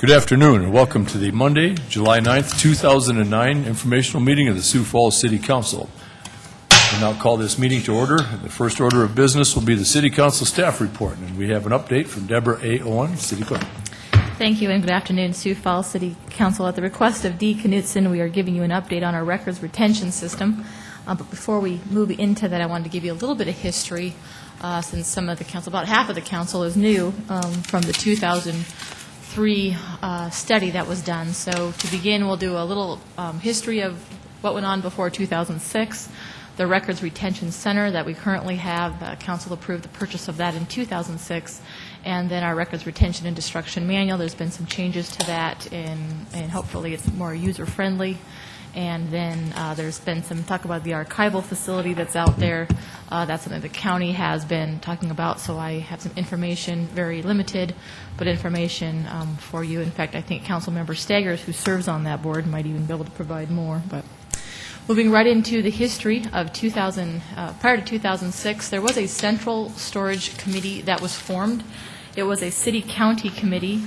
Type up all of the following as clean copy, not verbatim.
Good afternoon and welcome to the Monday, July 9th, 2009 informational meeting of the Sioux Falls City Council. We'll now call this meeting to order. The first order of business will be the City Council staff report, and we have an update from Deborah A. Owen, City Clerk. Thank you and good afternoon, Sioux Falls City Council. At the request of Dee Knutson, we are giving you an update on our records retention system. But before we move into that, I wanted to give you a little bit of history since some of the council, about half of the council is new from the 2003 study that was done. So to begin, we'll do a little history of what went on before 2006. The Records Retention Center that we currently have, council approved the purchase of that in 2006. And then our Records Retention and Destruction Manual, there's been some changes to that, and hopefully it's more user-friendly. And then there's been some talk about the Archival Facility that's out there. That's something the county has been talking about, so I have some information, very limited, but information for you. In fact, I think Councilmember Staggers, who serves on that board, might even be able to provide more. But moving right into the history of 2000, prior to 2006, there was a central storage committee that was formed. It was a city-county committee.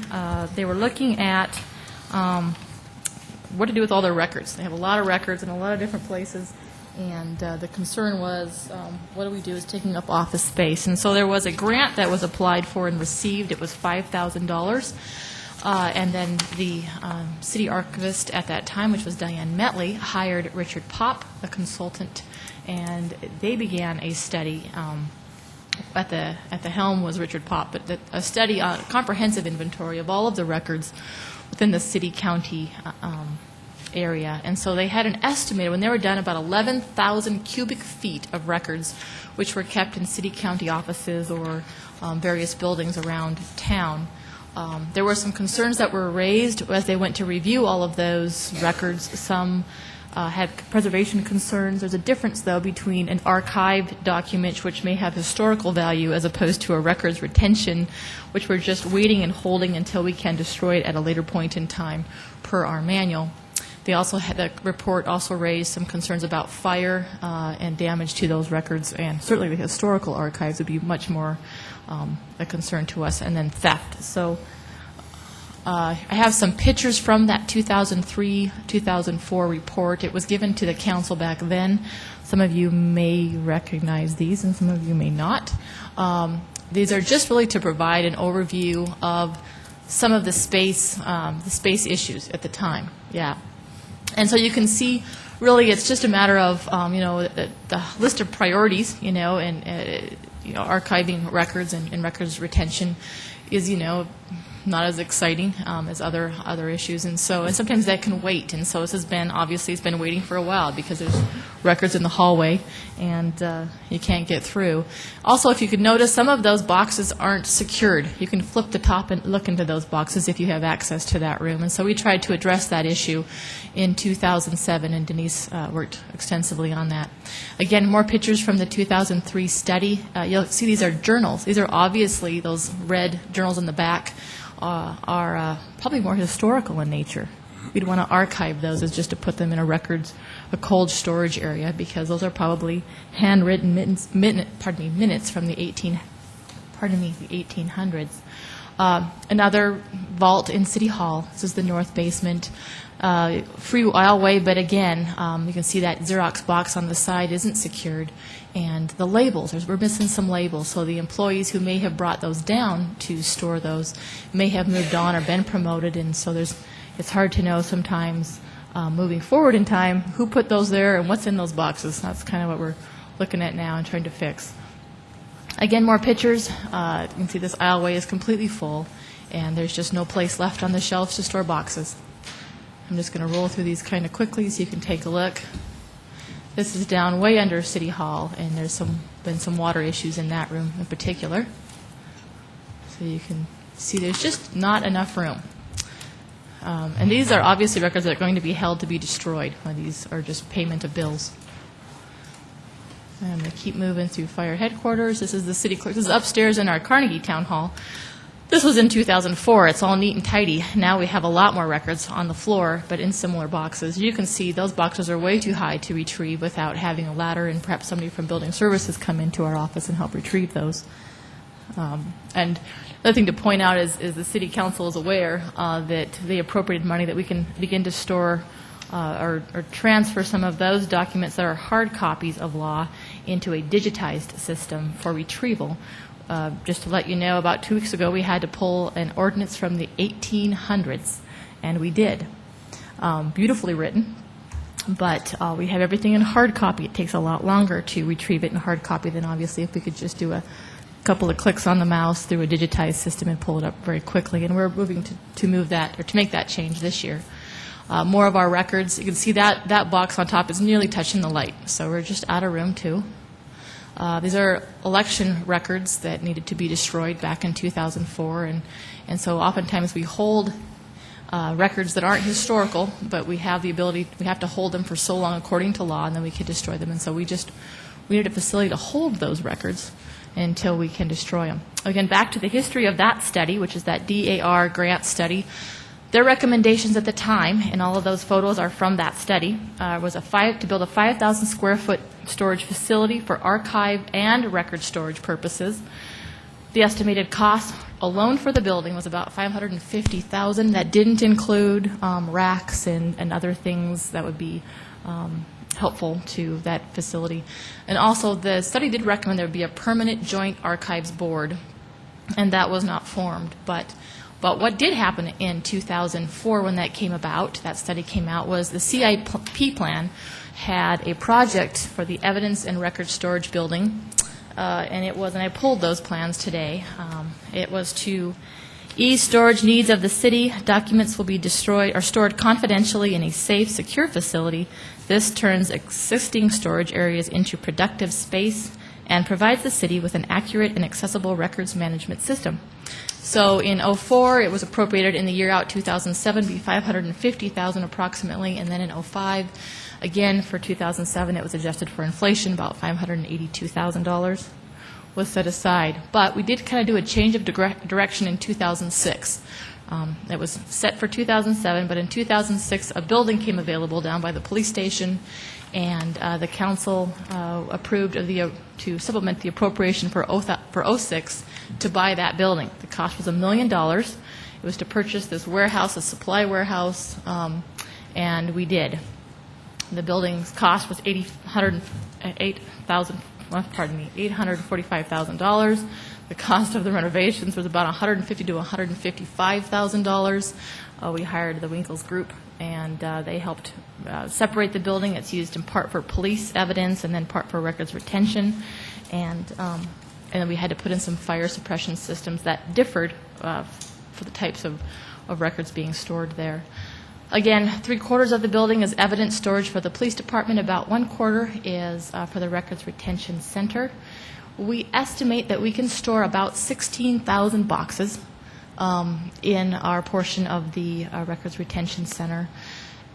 They were looking at what to do with all their records. They have a lot of records in a lot of different places, and the concern was, what do we do is taking up office space. And so there was a grant that was applied for and received. It was $5,000. And then the city archivist at that time, which was Diane Metley, hired Richard Popp, a consultant, and they began a study. At the helm was Richard Popp, but a study, a comprehensive inventory of all of the records within the city-county area. And so they had an estimate, when they were done, about 11,000 cubic feet of records, which were kept in city-county offices or various buildings around town. There were some concerns that were raised as they went to review all of those records. Some had preservation concerns. There's a difference, though, between an archived document, which may have historical value, as opposed to a records retention, which we're just waiting and holding until we can destroy it at a later point in time, per our manual. They also had, the report also raised some concerns about fire and damage to those records, and certainly the historical archives would be much more a concern to us, and then theft. So I have some pictures from that 2003-2004 report. It was given to the council back then. Some of you may recognize these, and some of you may not. These are just really to provide an overview of some of the space issues at the time. Yeah. And so you can see, really, it's just a matter of, the list of priorities, and archiving records and records retention is, not as exciting as other issues, and sometimes that can wait. And so this has been, obviously, it's been waiting for a while because there's records in the hallway and you can't get through. Also, if you could notice, some of those boxes aren't secured. You can flip the top and look into those boxes if you have access to that room. And so we tried to address that issue in 2007, and Denise worked extensively on that. Again, more pictures from the 2003 study. You'll see these are journals. These are obviously, those red journals in the back are probably more historical in nature. We'd want to archive those as just to put them in a a cold storage area, because those are probably handwritten minutes from the 1800s. Another vault in City Hall. This is the north basement. Free aisleway, but again, you can see that Xerox box on the side isn't secured. And the labels, we're missing some labels, so the employees who may have brought those down to store those may have moved on or been promoted, and so it's hard to know sometimes moving forward in time who put those there and what's in those boxes. That's kind of what we're looking at now and trying to fix. Again, more pictures. You can see this aisleway is completely full, and there's just no place left on the shelves to store boxes. I'm just going to roll through these kind of quickly so you can take a look. This is down way under City Hall, and there's been some water issues in that room in particular. So you can see there's just not enough room. And these are obviously records that are going to be held to be destroyed. These are just payment of bills. I'm going to keep moving through fire headquarters. This is the city clerk. This is upstairs in our Carnegie Town Hall. This was in 2004. It's all neat and tidy. Now we have a lot more records on the floor, but in similar boxes. You can see those boxes are way too high to retrieve without having a ladder, and perhaps somebody from building services come into our office and help retrieve those. And another thing to point out is the City Council is aware that they appropriated money that we can begin to store or transfer some of those documents that are hard copies of law into a digitized system for retrieval. Just to let you know, about 2 weeks ago, we had to pull an ordinance from the 1800s, and we did. Beautifully written, but we have everything in hard copy. It takes a lot longer to retrieve it in hard copy than obviously if we could just do a couple of clicks on the mouse through a digitized system and pull it up very quickly. And we're moving to move that, or to make that change this year. More of our records, you can see that box on top is nearly touching the light, so we're just out of room too. These are election records that needed to be destroyed back in 2004, and so oftentimes we hold records that aren't historical, but we have the ability, we have to hold them for so long according to law, and then we can destroy them. And so we need a facility to hold those records until we can destroy them. Again, back to the history of that study, which is that DAR grant study. Their recommendations at the time, and all of those photos are from that study, was to build a 5,000 square foot storage facility for archive and record storage purposes. The estimated cost alone for the building was about $550,000. That didn't include racks and other things that would be helpful to that facility. And also, the study did recommend there would be a permanent joint archives board, and that was not formed. But what did happen in 2004 when that came about, that study came out, was the CIP plan had a project for the evidence and record storage building, and I pulled those plans today. It was to ease storage needs of the city. Documents will be destroyed or stored confidentially in a safe, secure facility. This turns existing storage areas into productive space and provides the city with an accurate and accessible records management system. So in '04, it was appropriated in the year out 2007 be $550,000 approximately, and then in '05, again for 2007, it was adjusted for inflation, about $582,000 was set aside. But we did kind of do a change of direction in 2006. It was set for 2007, but in 2006, a building came available down by the police station, and the council approved of to supplement the appropriation for '06 to buy that building. The cost was $1 million. It was to purchase this warehouse, a supply warehouse, and we did. The building's cost was $845,000. The cost of the renovations was about $150,000 to $155,000. We hired the Winkles Group, and they helped separate the building. It's used in part for police evidence and then part for records retention. And then we had to put in some fire suppression systems that differed for the types of records being stored there. Again, 3/4 of the building is evidence storage for the police department. About 1/4 is for the records retention center. We estimate that we can store about 16,000 boxes in our portion of the records retention center.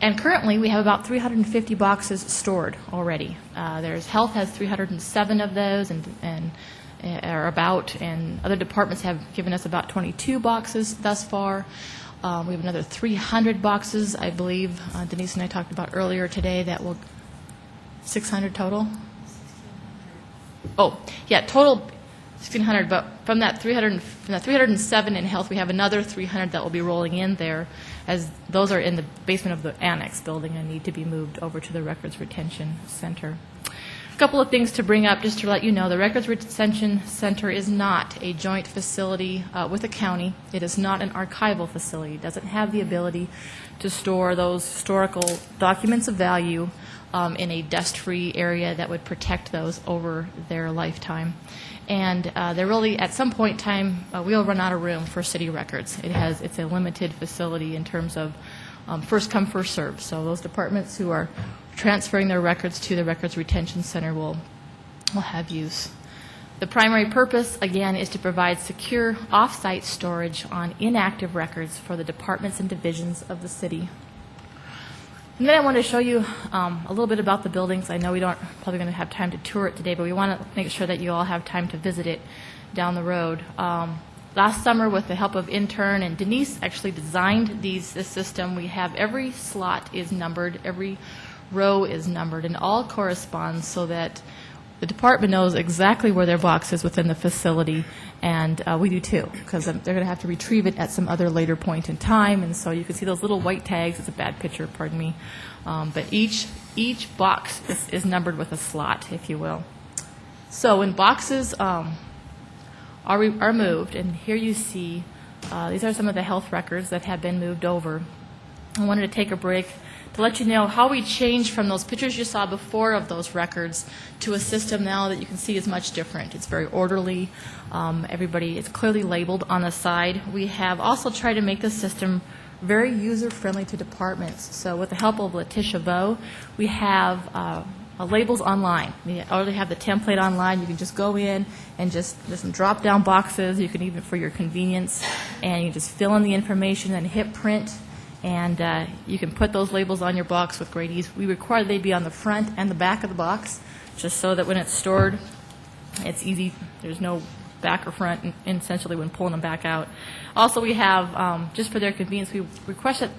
And currently, we have about 350 boxes stored already. Health has 307 of those, and other departments have given us about 22 boxes thus far. We have another 300 boxes, I believe, Denise and I talked about earlier today, 600 total? Oh, yeah, total 1,600, but from that 307 in health, we have another 300 that will be rolling in there, as those are in the basement of the annex building and need to be moved over to the Records Retention Center. A couple of things to bring up, just to let you know, the Records Retention Center is not a joint facility with the county. It is not an archival facility. It doesn't have the ability to store those historical documents of value in a dust-free area that would protect those over their lifetime. And they're really, at some point in time, we'll run out of room for city records. It's a limited facility in terms of first come, first served. So those departments who are transferring their records to the Records Retention Center will have use. The primary purpose, again, is to provide secure off-site storage on inactive records for the departments and divisions of the city. And then I want to show you a little bit about the buildings. I know we don't probably going to have time to tour it today, but we want to make sure that you all have time to visit it down the road. Last summer, with the help of intern, and Denise actually designed this system, we have every slot is numbered, every row is numbered, and all corresponds so that the department knows exactly where their box is within the facility, and we do too, because they're going to have to retrieve it at some other later point in time, and so you can see those little white tags. It's a bad picture, pardon me, but each box is numbered with a slot, if you will. So when boxes are moved, and here you see these are some of the health records that have been moved over. I wanted to take a break to let you know how we changed from those pictures you saw before of those records to a system now that you can see is much different. It's very orderly. Everybody is clearly labeled on the side. We have also tried to make the system very user-friendly to departments. So with the help of Letitia Bowe, we have labels online. We already have the template online. You can just go in and there's some drop-down boxes. You can even, for your convenience, and you just fill in the information and hit print. And you can put those labels on your box with great ease. We require they be on the front and the back of the box, just so that when it's stored, it's easy. There's no back or front, and essentially when pulling them back out. Also, we have, just for their convenience, we request that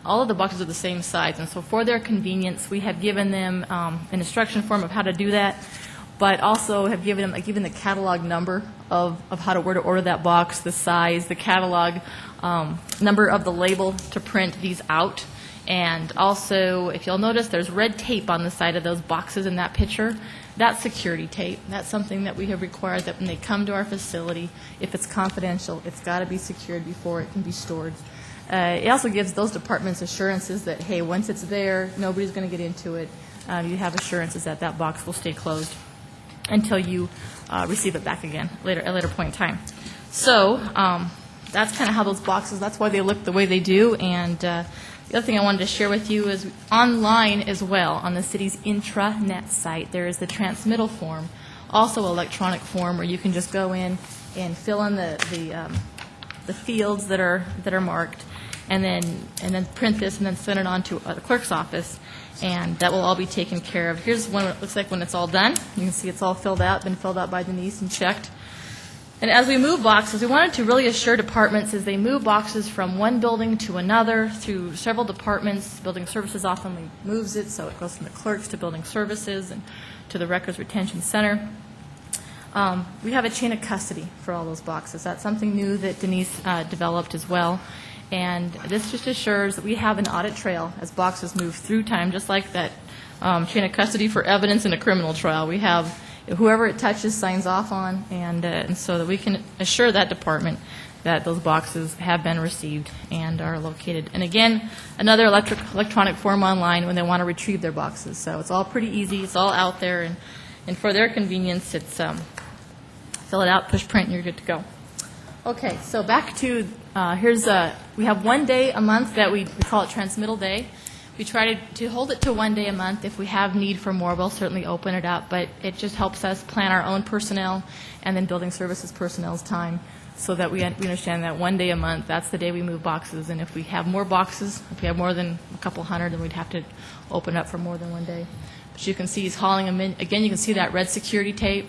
all of the boxes are the same size. And so for their convenience, we have given them an instruction form of how to do that, but also have given them the catalog number of where to order that box, the size, the catalog number of the label to print these out. And also, if you'll notice, there's red tape on the side of those boxes in that picture. That's security tape. That's something that we have required that when they come to our facility, if it's confidential, it's got to be secured before it can be stored. It also gives those departments assurances that, hey, once it's there, nobody's going to get into it. You have assurances that that box will stay closed until you receive it back again at a later point in time. So that's kind of how those boxes, that's why they look the way they do. And the other thing I wanted to share with you is online as well, on the city's intranet site, there is the Transmittal form, also electronic form, where you can just go in and fill in the fields that are marked, and then print this and then send it on to the clerk's office, and that will all be taken care of. Here's what it looks like when it's all done. You can see it's all filled out, been filled out by Denise and checked. And as we move boxes, we wanted to really assure departments as they move boxes from one building to another through several departments. Building services often moves it, so it goes from the clerks to building services and to the records retention center. We have a chain of custody for all those boxes. That's something new that Denise developed as well. And this just assures that we have an audit trail as boxes move through time, just like that chain of custody for evidence in a criminal trial. We have whoever it touches signs off on, and so that we can assure that department that those boxes have been received and are located. And again, another electronic form online when they want to retrieve their boxes. So it's all pretty easy. It's all out there, and for their convenience, it's fill it out, push print, and you're good to go. Okay, so back to we have one day a month that we call it Transmittal Day. We try to hold it to one day a month. If we have need for more, we'll certainly open it up, but it just helps us plan our own personnel and then building services personnel's time so that we understand that one day a month, that's the day we move boxes. And if we have more boxes, if we have more than a couple hundred, then we'd have to open up for more than one day. But you can see he's hauling them in. Again, you can see that red security tape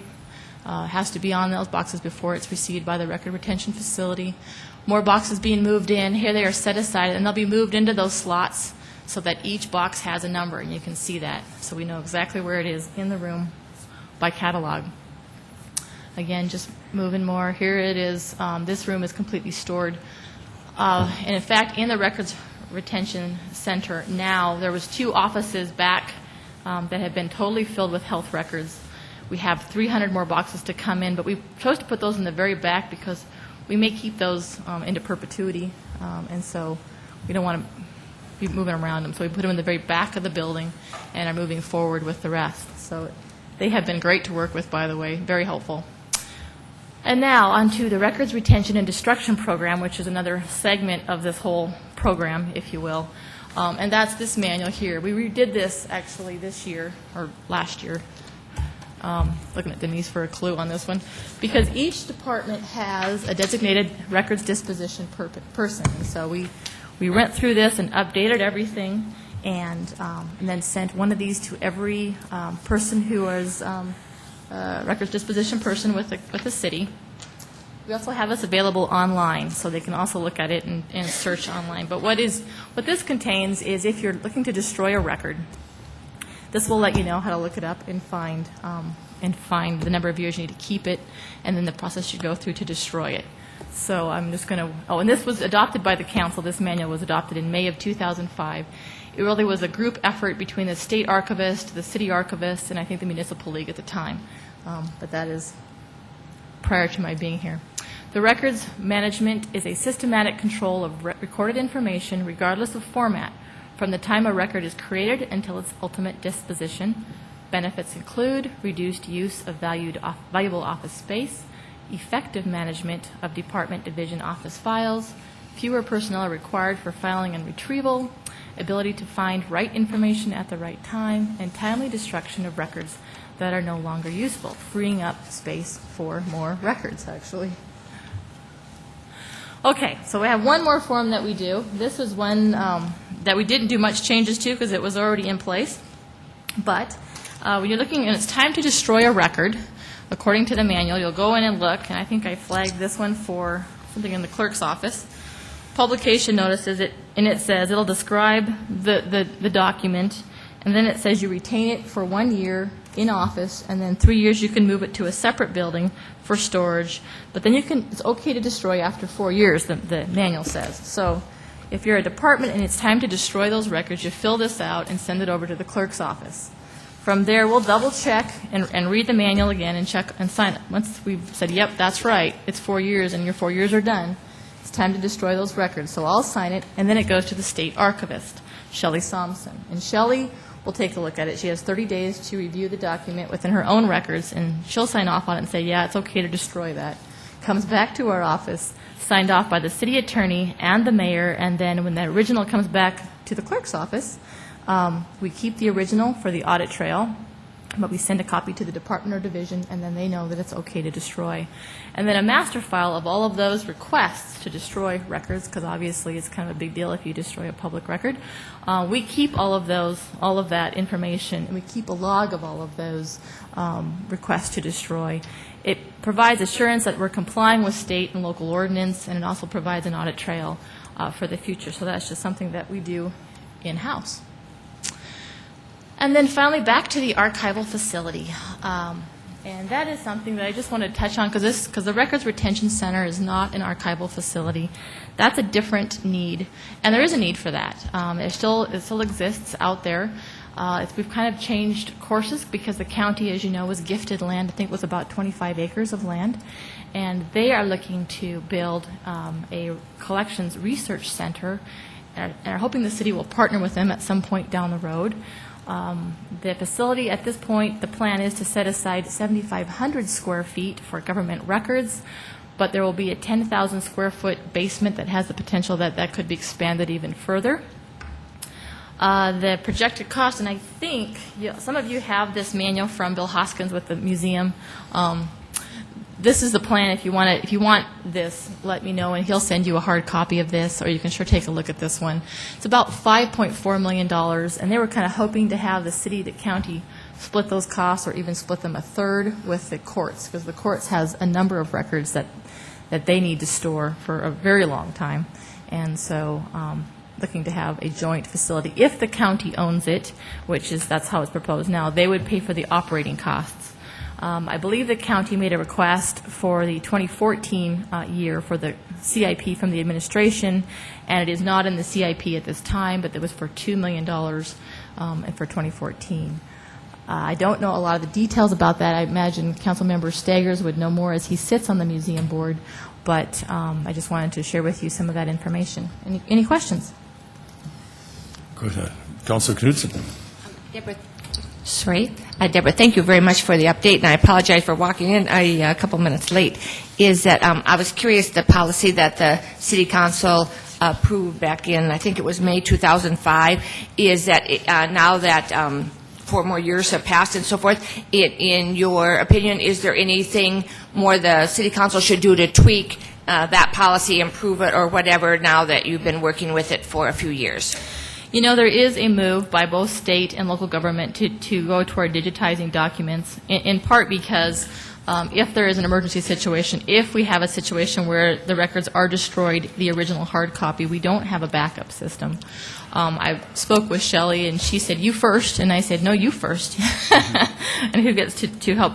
has to be on those boxes before it's received by the record retention facility. More boxes being moved in. Here they are set aside, and they'll be moved into those slots so that each box has a number, and you can see that. So we know exactly where it is in the room by catalog. Again, just moving more. Here it is. This room is completely stored. And in fact, in the records retention center now, there was 2 offices back that had been totally filled with health records. We have 300 more boxes to come in, but we chose to put those in the very back because we may keep those into perpetuity, and so we don't want to be moving around them. So we put them in the very back of the building and are moving forward with the rest. So they have been great to work with, by the way, very helpful. And now onto the Records Retention and Destruction Program, which is another segment of this whole program, if you will. And that's this manual here. We redid this actually this year, or last year. Looking at Denise for a clue on this one, because each department has a designated records disposition person. And so we went through this and updated everything, and then sent one of these to every person who was records disposition person with the city. We also have this available online, so they can also look at it and search online. But what this contains is if you're looking to destroy a record, this will let you know how to look it up and find and find the number of years you need to keep it, and then the process you go through to destroy it. So I'm just going to, and this was adopted by the council. This manual was adopted in May of 2005. It really was a group effort between the state archivist, the city archivist, and I think the municipal league at the time. But that is prior to my being here. The records management is a systematic control of recorded information, regardless of format, from the time a record is created until its ultimate disposition. Benefits include reduced use of valuable office space, effective management of department division office files, fewer personnel are required for filing and retrieval, ability to find right information at the right time, and timely destruction of records that are no longer useful, freeing up space for more records, actually. Okay, so we have one more form that we do. This was one that we didn't do much changes to because it was already in place. But when you're looking, and it's time to destroy a record, according to the manual, you'll go in and look, and I think I flagged this one for something in the clerk's office. Publication notices it, and it says it'll describe the document, and then it says you retain it for 1 year in office, and then 3 years you can move it to a separate building for storage. But then it's okay to destroy after 4 years, the manual says. So if you're a department and it's time to destroy those records, you fill this out and send it over to the clerk's office. From there, we'll double check and read the manual again and check and sign it. Once we've said, yep, that's right, it's 4 years and your 4 years are done, it's time to destroy those records. So I'll sign it, and then it goes to the state archivist, Shelley Somson. And Shelley will take a look at it. She has 30 days to review the document within her own records, and she'll sign off on it and say, yeah, it's okay to destroy that. Comes back to our office, signed off by the city attorney and the mayor, and then when the original comes back to the clerk's office, we keep the original for the audit trail, but we send a copy to the department or division, and then they know that it's okay to destroy. And then a master file of all of those requests to destroy records, because obviously it's kind of a big deal if you destroy a public record. We keep all of that information, and we keep a log of all of those requests to destroy. It provides assurance that we're complying with state and local ordinance, and it also provides an audit trail for the future. So that's just something that we do in-house. And then finally, back to the archival facility. And that is something that I just want to touch on because the Records Retention Center is not an archival facility. That's a different need, and there is a need for that. It still exists out there. We've kind of changed courses because the county, as you know, was gifted land. I think it was about 25 acres of land, and they are looking to build a collections research center, and are hoping the city will partner with them at some point down the road. The facility at this point, the plan is to set aside 7,500 square feet for government records, but there will be a 10,000 square foot basement that has the potential that could be expanded even further. The projected cost, and I think some of you have this manual from Bill Hoskins with the museum. This is the plan. If you want this, let me know, and he'll send you a hard copy of this, or you can sure take a look at this one. It's about $5.4 million, and they were kind of hoping to have the city, the county, split those costs, or even split them a third with the courts, because the courts has a number of records that they need to store for a very long time, and so looking to have a joint facility. If the county owns it, that's how it's proposed now, they would pay for the operating costs. I believe the county made a request for the 2014 year for the CIP from the administration, and it is not in the CIP at this time, but it was for $2 million and for 2014. I don't know a lot of the details about that. I imagine Councilmember Staggers would know more as he sits on the museum board, but I just wanted to share with you some of that information. Any questions? Go ahead. Councilor Knudsen. Deborah. Sorry. Deborah, thank you very much for the update, and I apologize for walking in a couple minutes late. I was curious, the policy that the City Council approved back in, I think it was May 2005, is that now that 4 more years have passed and so forth, in your opinion, is there anything more the City Council should do to tweak that policy, improve it, or whatever, now that you've been working with it for a few years? You know, there is a move by both state and local government to go toward digitizing documents, in part because if there is an emergency situation, if we have a situation where the records are destroyed, the original hard copy, we don't have a backup system. I spoke with Shelley, and she said, you first, and I said, no, you first. And who gets to help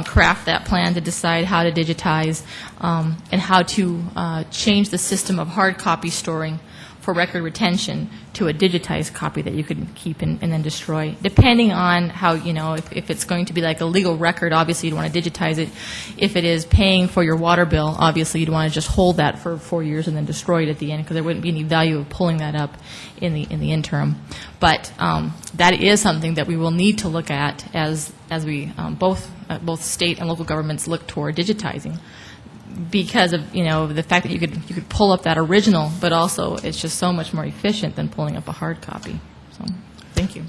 craft that plan to decide how to digitize and how to change the system of hard copy storing for record retention to a digitized copy that you could keep and then destroy. Depending on how, if it's going to be like a legal record, obviously you'd want to digitize it. If it is paying for your water bill, obviously you'd want to just hold that for 4 years and then destroy it at the end, because there wouldn't be any value of pulling that up in the interim. But that is something that we will need to look at as we both state and local governments look toward digitizing, because of the fact that you could pull up that original, but also it's just so much more efficient than pulling up a hard copy. So, thank you.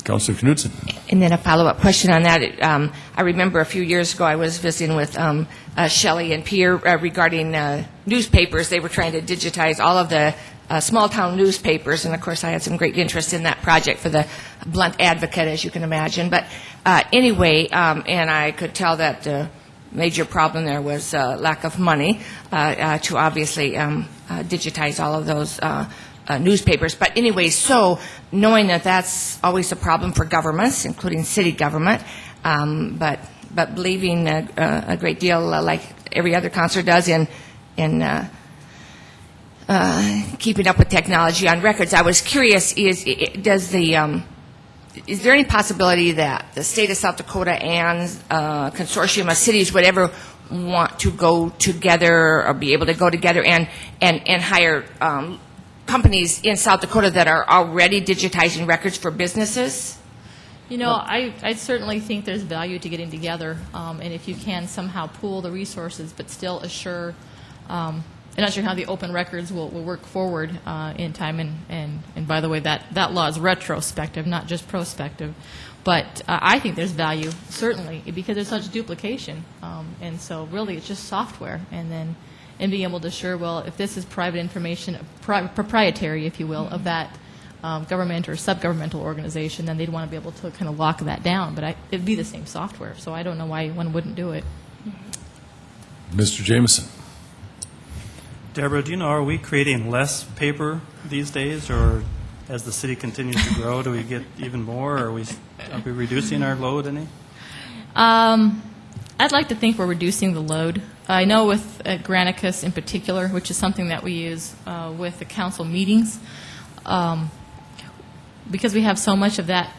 Councilor Knudsen. And then a follow-up question on that. I remember a few years ago I was visiting with Shelley and Pierre regarding newspapers. They were trying to digitize all of the small-town newspapers, and of course I had some great interest in that project for the Blunt Advocate, as you can imagine. But anyway, and I could tell that the major problem there was lack of money to obviously digitize all of those newspapers. But anyway, so knowing that that's always a problem for governments, including city government, but believing a great deal, like every other councilor does, in keeping up with technology on records, I was curious: is there any possibility that the state of South Dakota and consortium of cities would ever want to go together or be able to go together and hire companies in South Dakota that are already digitizing records for businesses? I certainly think there's value to getting together, and if you can somehow pool the resources but still assure, I'm not sure how the open records will work forward in time, and by the way, that law is retrospective, not just prospective. But I think there's value, certainly, because there's such duplication, and so really it's just software, and being able to assure, well, if this is private information, proprietary, if you will, of that government or sub-governmental organization, then they'd want to be able to kind of lock that down. But it'd be the same software, so I don't know why one wouldn't do it. Mr. Jameson. Deborah, do you know, are we creating less paper these days, or as the city continues to grow, do we get even more, or are we reducing our load any? I'd like to think we're reducing the load. I know with Granicus in particular, which is something that we use with the council meetings, because we have so much of that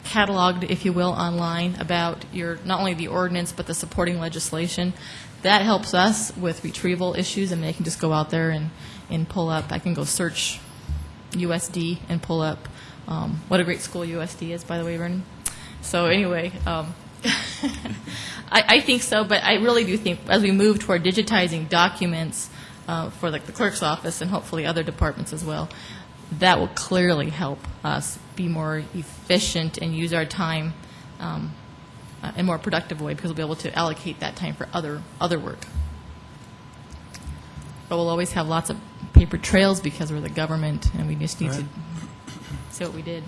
cataloged, if you will, online about not only the ordinance but the supporting legislation. That helps us with retrieval issues. I mean, I can just go out there and pull up. I can go search USD and pull up what a great school USD is, by the way, Vernon. So anyway, I think so, but I really do think as we move toward digitizing documents for like the clerk's office and hopefully other departments as well, that will clearly help us be more efficient and use our time in a more productive way, because we'll be able to allocate that time for other work. But we'll always have lots of paper trails because we're the government, and we just need to see what we did.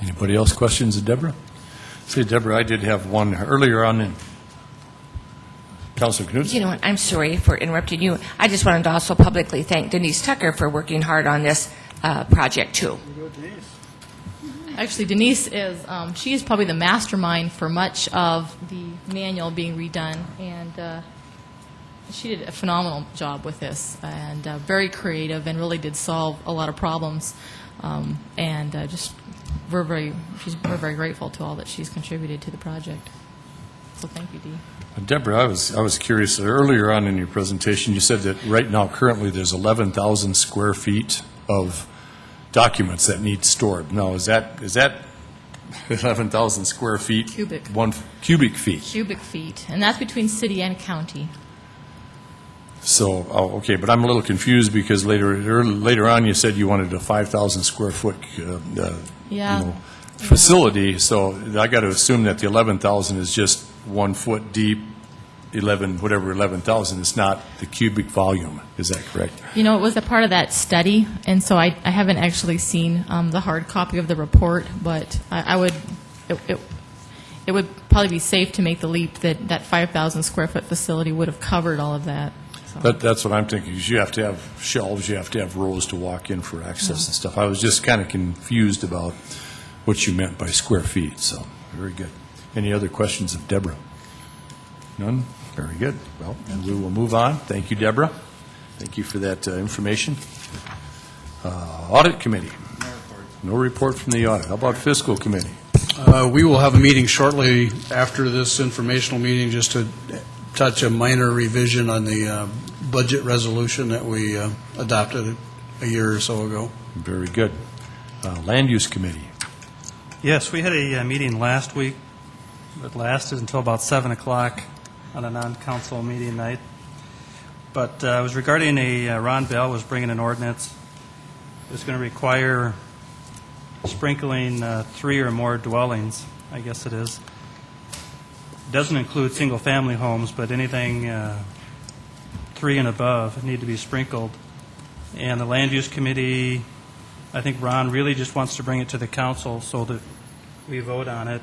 Anybody else questions of Deborah? Say, Deborah, I did have one earlier on in Councilor Knudsen. You know what? I'm sorry for interrupting you. I just wanted to also publicly thank Denise Tucker for working hard on this project, too. Actually, Denise is, she is probably the mastermind for much of the manual being redone, and she did a phenomenal job with this, and very creative, and really did solve a lot of problems, and just we're very grateful to all that she's contributed to the project. So thank you, Dee. Deborah, I was curious. Earlier on in your presentation, you said that right now, currently, there's 11,000 square feet of documents that need stored. Now, is that 11,000 square feet? Cubic. Cubic feet. Cubic feet, and that's between city and county. So, okay, but I'm a little confused because later on you said you wanted a 5,000 square foot facility. So I got to assume that the 11,000 is just 1 foot deep, 11,000. It's not the cubic volume. Is that correct? It was a part of that study, and so I haven't actually seen the hard copy of the report, but it would probably be safe to make the leap that 5,000 square foot facility would have covered all of that. So. That's what I'm thinking, is you have to have shelves, you have to have rows to walk in for access and stuff. I was just kind of confused about what you meant by square feet, so, very good. Any other questions of Deborah? None? Very good. Well, and we will move on. Thank you, Deborah. Thank you for that information. Audit Committee. No report from the audit. How about Fiscal Committee? We will have a meeting shortly after this informational meeting just to touch a minor revision on the budget resolution that we adopted a year or so ago. Very good. Land Use Committee. Yes, we had a meeting last week that lasted until about 7 o'clock on a non-council meeting night. But it was regarding Ron Bell was bringing an ordinance. It was going to require sprinkling 3 or more dwellings, I guess it is. It doesn't include single-family homes, but anything 3 and above need to be sprinkled. And the Land Use Committee, I think Ron really just wants to bring it to the council so that we vote on it.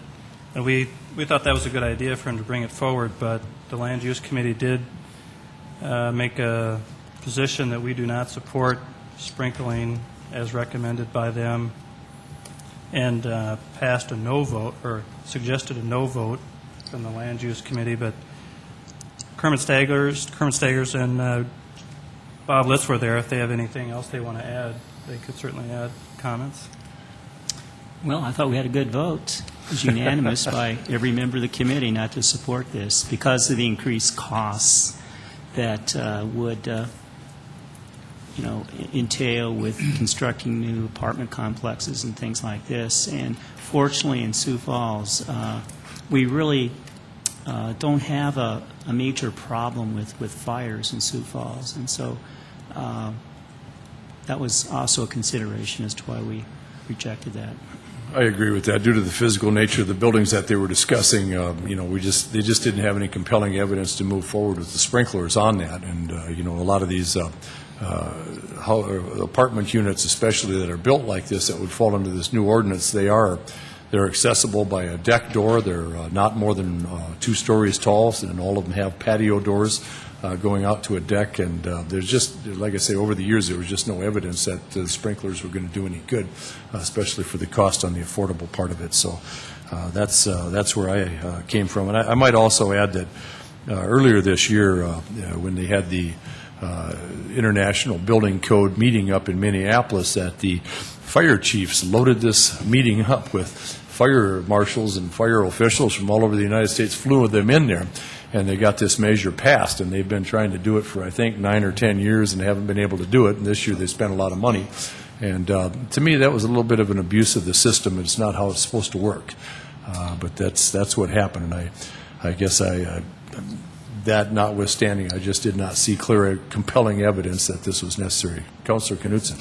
And we thought that was a good idea for him to bring it forward, but the Land Use Committee did make a position that we do not support sprinkling as recommended by them, and passed a no vote, or suggested a no vote from the Land Use Committee. But Kermit Staggers and Bob Litz were there. If they have anything else they want to add, they could certainly add comments. Well, I thought we had a good vote. It was unanimous by every member of the committee not to support this because of the increased costs that would entail with constructing new apartment complexes and things like this. And fortunately, in Sioux Falls, we really don't have a major problem with fires in Sioux Falls. And so that was also a consideration as to why we rejected that. I agree with that. Due to the physical nature of the buildings that they were discussing, they just didn't have any compelling evidence to move forward with the sprinklers on that. And, a lot of these apartment units, especially that are built like this, that would fall under this new ordinance, they're accessible by a deck door. They're not more than 2 stories tall, and all of them have patio doors going out to a deck. And there's just, like I say, over the years, there was just no evidence that the sprinklers were going to do any good, especially for the cost on the affordable part of it. So that's where I came from. And I might also add that earlier this year, when they had the International Building Code meeting up in Minneapolis, that the fire chiefs loaded this meeting up with fire marshals and fire officials from all over the United States, flew them in there, and they got this measure passed. And they've been trying to do it for, I think, 9 or 10 years and haven't been able to do it. And this year they spent a lot of money. And to me, that was a little bit of an abuse of the system. It's not how it's supposed to work. But that's what happened. And I guess that notwithstanding, I just did not see clear, compelling evidence that this was necessary. Councilor Knudsen.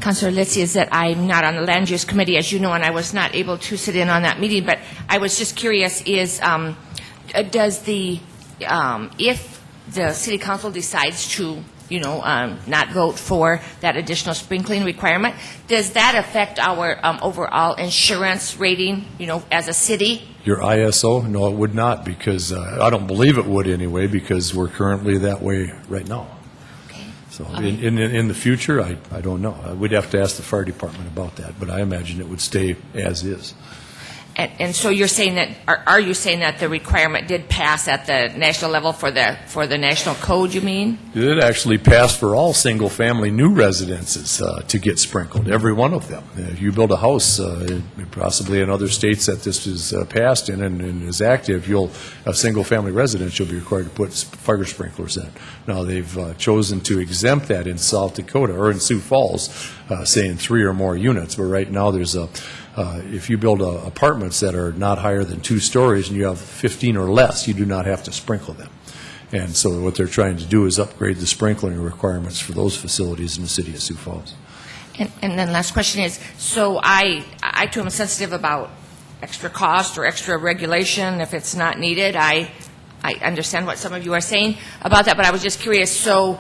Councilor Litzy, is that I'm not on the Land Use Committee, as you know, and I was not able to sit in on that meeting. But I was just curious: does the if the City Council decides to not vote for that additional sprinkling requirement, does that affect our overall insurance rating, as a city? Your ISO? No, it would not, because I don't believe it would anyway, because we're currently that way right now. Okay. So in the future, I don't know. We'd have to ask the fire department about that, but I imagine it would stay as is. And so you're saying that, are you saying that the requirement did pass at the national level for the national code, you mean? It actually passed for all single-family new residences to get sprinkled, every one of them. If you build a house, possibly in other states that this is passed in and is active, a single-family residence, you'll be required to put fire sprinklers in. Now, they've chosen to exempt that in South Dakota, or in Sioux Falls, saying 3 or more units, but right now there's if you build apartments that are not higher than 2 stories and you have 15 or less, you do not have to sprinkle them. And so what they're trying to do is upgrade the sprinkling requirements for those facilities in the city of Sioux Falls. And then last question is, so I too am sensitive about extra cost or extra regulation if it's not needed. I understand what some of you are saying about that, but I was just curious, so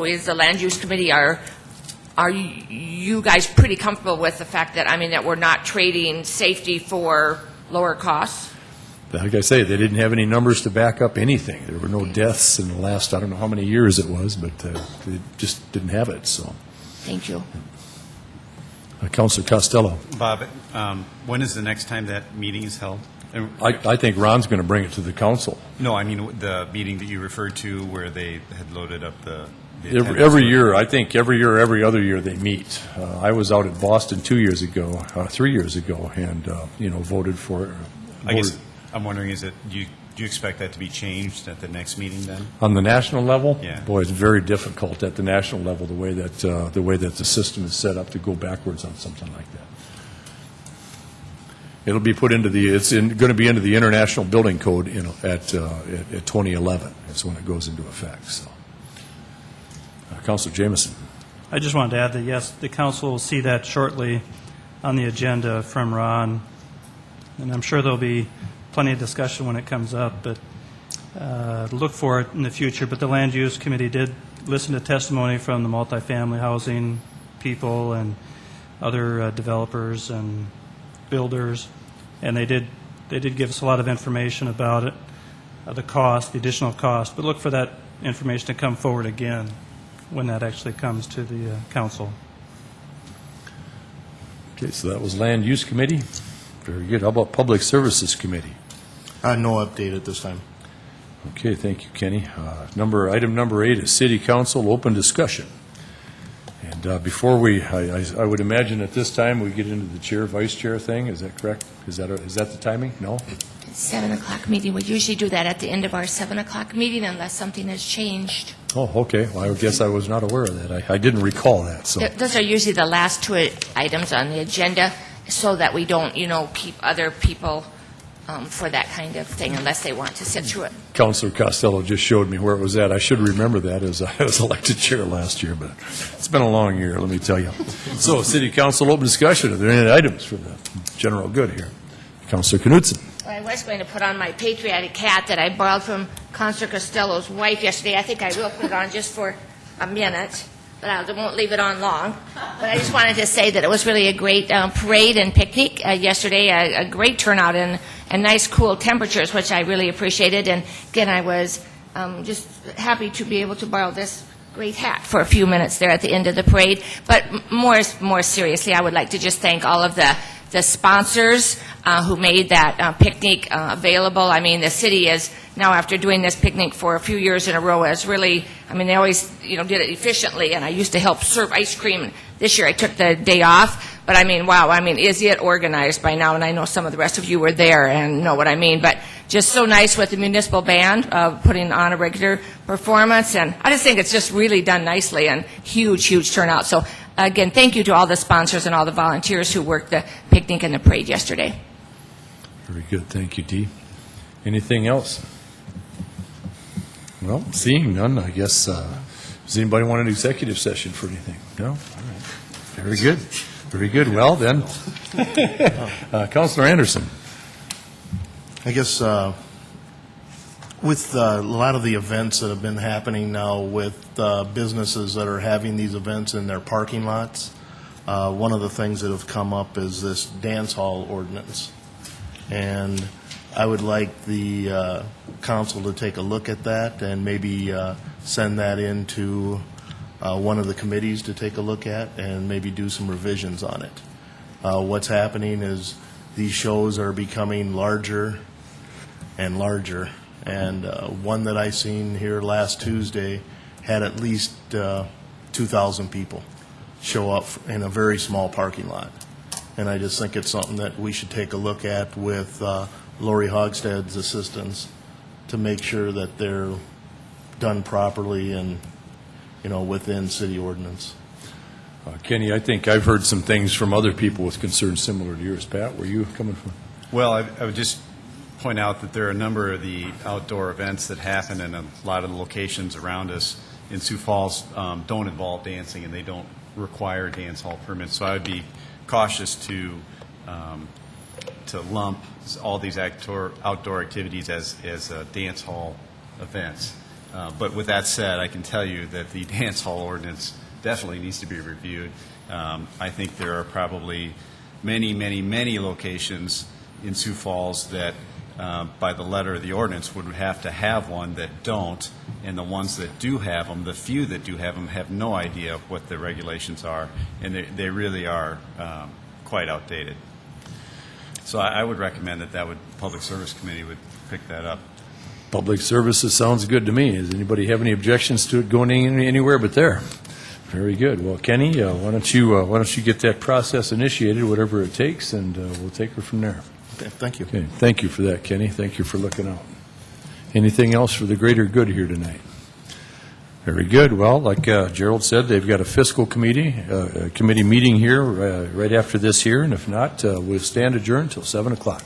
is the Land Use Committee, are you guys pretty comfortable with the fact that, that we're not trading safety for lower costs? Like I say, they didn't have any numbers to back up anything. There were no deaths in the last, I don't know how many years it was, but they just didn't have it. So. Thank you. Councilor Costello. Bob, when is the next time that meeting is held? I think Ron's going to bring it to the council. No, I mean the meeting that you referred to where they had loaded up the Every year, I think every year, every other year they meet. I was out at Boston 3 years ago, and, voted for. I guess I'm wondering, do you expect that to be changed at the next meeting then? On the national level? Yeah. Boy, it's very difficult at the national level, the way that the system is set up to go backwards on something like that. It'll be put into going to be into the International Building Code at 2011. That's when it goes into effect, so. Councilor Jameson. I just wanted to add that, yes, the council will see that shortly on the agenda from Ron, and I'm sure there'll be plenty of discussion when it comes up, but look for it in the future. But the Land Use Committee did listen to testimony from the multifamily housing people and other developers and builders, and they did give us a lot of information about it, the cost, the additional cost. But look for that information to come forward again when that actually comes to the council. Okay, so that was Land Use Committee. Very good. How about Public Services Committee? No update at this time. Okay, thank you, Kenny. Item number 8 is City Council open discussion. And before I would imagine at this time we get into the chair, vice chair thing. Is that correct? Is that the timing? No? 7 o'clock meeting. We usually do that at the end of our 7 o'clock meeting unless something has changed. Oh, okay. Well, I guess I was not aware of that. I didn't recall that. So Those are usually the last two items on the agenda so that we don't, keep other people for that kind of thing unless they want to sit through it. Councilor Costello just showed me where it was at. I should remember that as I was elected chair last year, but it's been a long year, let me tell you. So, City Council open discussion. Are there any items for the general good here? Councilor Knudsen. Well, I was going to put on my patriotic hat that I borrowed from Councilor Costello's wife yesterday. I think I will put it on just for a minute, but I won't leave it on long. But I just wanted to say that it was really a great parade and picnic yesterday, a great turnout and nice cool temperatures, which I really appreciated. And again, I was just happy to be able to borrow this great hat for a few minutes there at the end of the parade. But more seriously, I would like to just thank all of the sponsors who made that picnic available. I mean, the city is now, after doing this picnic for a few years in a row, has really, they always, did it efficiently, and I used to help serve ice cream. This year I took the day off, but wow, is it organized by now? And I know some of the rest of you were there and know what I mean, but just so nice with the municipal band putting on a regular performance, and I just think it's just really done nicely and huge turnout. So again, thank you to all the sponsors and all the volunteers who worked the picnic and the parade yesterday. Very good. Thank you, Dee. Anything else? Well, seeing none, I guess, does anybody want an executive session for anything? No? All right. Very good. Very good. Well, then, Councilor Anderson. I guess with a lot of the events that have been happening now with businesses that are having these events in their parking lots, one of the things that have come up is this dance hall ordinance. And I would like the council to take a look at that and maybe send that into one of the committees to take a look at and maybe do some revisions on it. What's happening is these shows are becoming larger and larger. And one that I seen here last Tuesday had at least 2,000 people show up in a very small parking lot. And I just think it's something that we should take a look at with Lori Hogstad's assistance to make sure that they're done properly and, within city ordinance. Kenny, I think I've heard some things from other people with concerns similar to yours. Pat, where you coming from? Well, I would just point out that there are a number of the outdoor events that happen in a lot of the locations around us in Sioux Falls don't involve dancing, and they don't require dance hall permits. So I would be cautious to lump all these outdoor activities as dance hall events. But with that said, I can tell you that the dance hall ordinance definitely needs to be reviewed. I think there are probably many locations in Sioux Falls that by the letter of the ordinance, would have to have one that don't, and the ones that do have them, the few that do have no idea what the regulations are, and they really are quite outdated. So I would recommend that Public Service Committee would pick that up. Public services sounds good to me. Does anybody have any objections to it going anywhere but there? Very good. Well, Kenny, why don't you get that process initiated, whatever it takes, and we'll take her from there. Okay, thank you. Okay, thank you for that, Kenny. Thank you for looking out. Anything else for the greater good here tonight? Very good. Well, like Gerald said, they've got a fiscal committee meeting here right after this here, and if not, we'll stand adjourned until 7 o'clock.